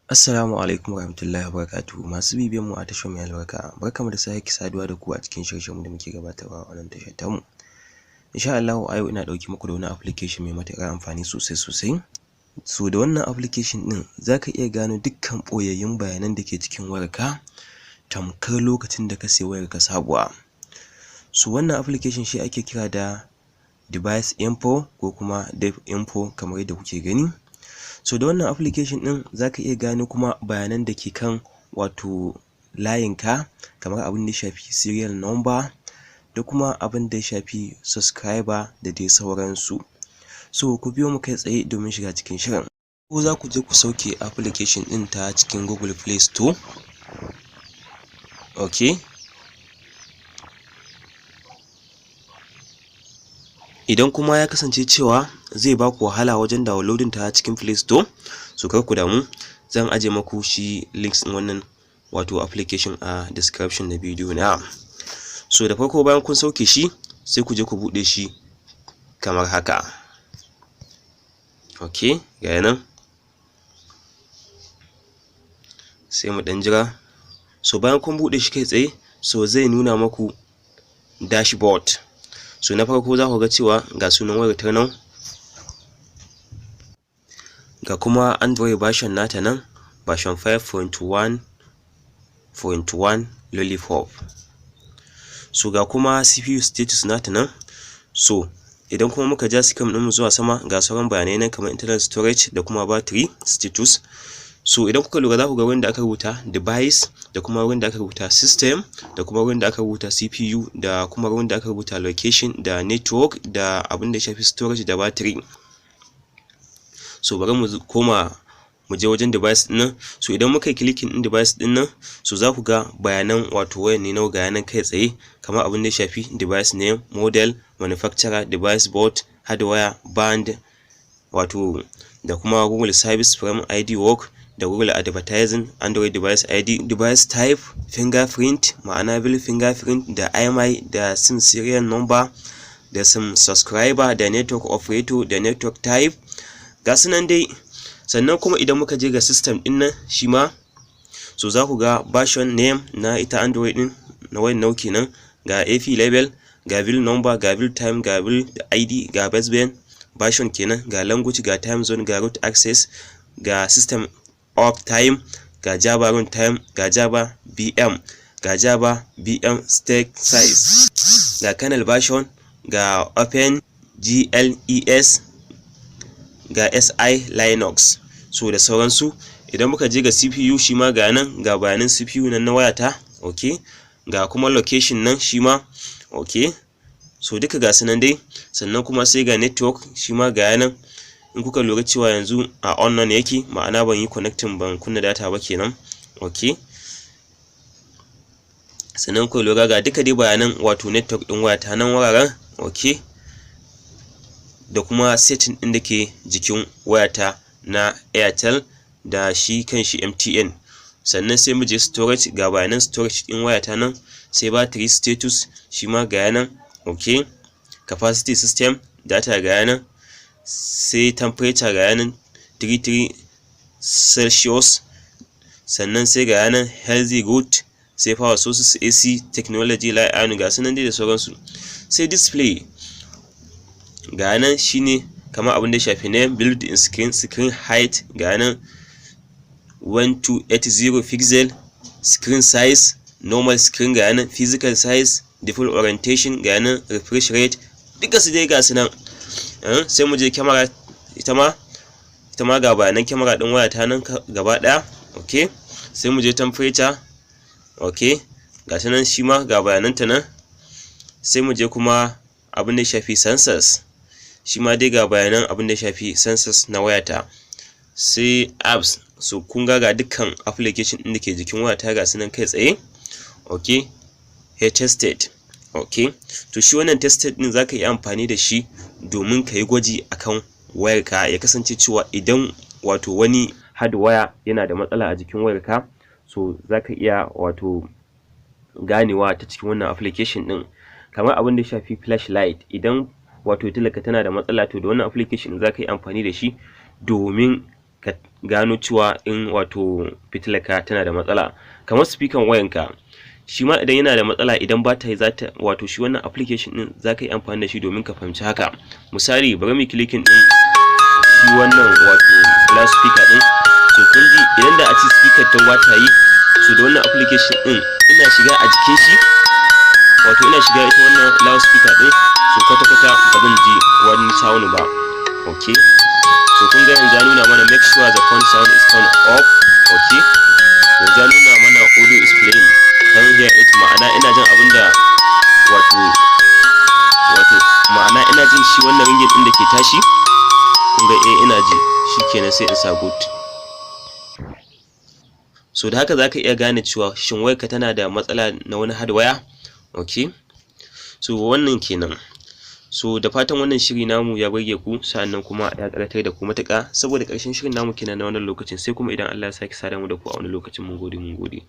Assalamu alaikum warahmatullahi wabarakatuh. Masu bibiyan mu a tashar mai albarka, barkamu da sake saduwa da ku a cikin shirye-shiryen da muke gabatarwa a wannan tashar tamu. Insha Allah a yau ina dauke muku da wani application mai matuƙar amfani sosai. So da wannan application din zaka iya gano dukkan boyayyun bayanan da ke cikin wayarka tamkar lokacin da ka sayi wayarka sabuwa. So wannan application shi ake kira da devinfo ko kuma devinfo kamar yadda kuke gani. So da wannan application din zaka iya gano kuma bayanan da ke kan wato layinka, kamar abin da ya shafi serial number da kuma abin da ya shafi subscriber da dai sauransu. So ku biyo mu kai tsaye domin shiga cikin shirin. Ko za ku je ku sauke application din ta cikin Google Play Store. Okay. Idan kuma ya kasance cewa zai ba ku wahala wajen downloading ta cikin Play Store, so kar ku damu, zan aje maku shi links din wannan wato application a description na bidiyo na. So da farko bayan kun sauke shi sai ku je ku bude shi kamar haka. Okay, ga nan. Sai mu dan jira. So bayan kun bude shi kai tsaye, so zai nuna maku dashboard. So na farko za ku ga cewa ga sunan wayar ta nan, ga kuma Android version nata nan, version 5.1.1 lollipop. So ga kuma CPU status nata nan. So idan kuma muka ja screen din mu zuwa sama, ga sauran bayanai nan kamar internal storage da kuma battery status. So idan kuka lura za ku ga wurin da aka rubuta device da kuma wurin da aka rubuta system da kuma wurin da aka rubuta CPU da kuma wurin da aka rubuta location da network da abin da ya shafi storage da battery. So bari mu koma mu je wajen device din nan. So idan muka yi clicking din device din nan, so za ku ga bayanan wato wayar ne nawa ga nan kai tsaye, kamar abin da ya shafi device name, model, manufacturer, device board, hardware, band wato da kuma Google service from ID work da Google advertising, Android device ID, device type, fingerprint ma'ana bill fingerprint da IMEI da SIM serial number da SIM subscriber da network operator da network type, ga sunan dai. Sannan kuma idan muka je ga system din nan shi ma, so za ku ga version name na ita Android din na wayan nau kenan, ga AP label, ga bill number, ga bill time, ga bill ID, ga baseband version kenan, ga language, ga time zone, ga root access, ga system of time, ga Java run time, ga Java VM, ga Java VM stack size, ga kernel version, ga Open GLES, ga SI Linux. So da sauransu. Idan muka je ga CPU shi ma ga nan, ga bayanan CPU nan na wayata. Okay, ga kuma location nan shi ma. Okay, so duka ga sunan dai. Sannan kuma sai ga network shi ma ga nan. In kuka lura cewa yanzu a on yake, ma'ana ban yi connecting, ban kunna data ba kenan. Okay, sannan ku lura ga duka dai bayanan wato network din wayata nan wuraren. Okay, da kuma setting din da ke jikin wayata na Airtel da shi kanshi MTN. Sannan sai mu je storage, ga bayanan storage din wayata nan, sai battery status shi ma ga nan. Okay, capacity system data ga nan, sai temperature ga nan 33 Celsius. Sannan sai ga nan healthy good, sai power sources AC technology Layin, ga sunan dai da sauransu. Sai display ga nan shine kamar abin da ya shafi name, build in screen height ga nan 1280 pixel, screen size normal screen ga nan, physical size, default orientation ga nan, refresh rate, duka su dai ga su nan. Sai mu je camera, ita ma ga bayanan camera din waya ta nan gaba daya. Okay, sai mu je temperature. Okay, ga nan shi ma ga bayanan ta nan. Sai mu je kuma abin da ya shafi sensors, shi ma dai ga bayanan abin da ya shafi sensors na wayata. Sai apps, so kun ga dukkan application din da ke jikin wayata ga su nan kai tsaye. Okay, here tested. Okay, to shi wannan tested din zaka yi amfani da shi domin ka yi gwaji akan wayarka, ya kasance cewa idan wato wani hardware yana da matsala a jikin wayarka, so zaka iya wato ganewa ta cikin wannan application din. Kamar abin da ya shafi flashlight, idan wato tilaka tana da matsala, to da wannan application zaka yi amfani da shi domin ka gano cewa in wato fitilarka tana da matsala. Kamar speaker wayanka shi ma idan yana da matsala, idan ba ta yi zata wato shi wannan application din zaka yi amfani da shi domin ka fahimci haka. Misali bari mu clicking din shi wannan wato glass speaker din. So kun ji idan da a ci speaker ta wata yi, so da wannan application din ina shiga a jikin shi, wato ina shiga ita wannan loud speaker din, so kwata-kwata ba zan ji wani sound ba. Okay, so kun ga yanzu ya nuna mana make sure the phone sound is turned off. Okay, yanzu ya nuna mana audio is playing, kan hear it, ma'ana ina jin abinda wato ma'ana ina jin shi wannan ringing din da ke tashi. Kun ga ina ji, shikenan sai in sa good. So da haka zaka iya gane cewa shin wayarka tana da matsala na wani hardware. Okay, so wannan kenan. So da fatan wannan shiri namu ya burge ku, sa'annan kuma ya karatar da ku matuƙa, saboda ƙarshen shirin namu kenan na wannan lokacin, sai kuma idan Allah ya saki sada mu da ku a wani lokacin. Mun gode.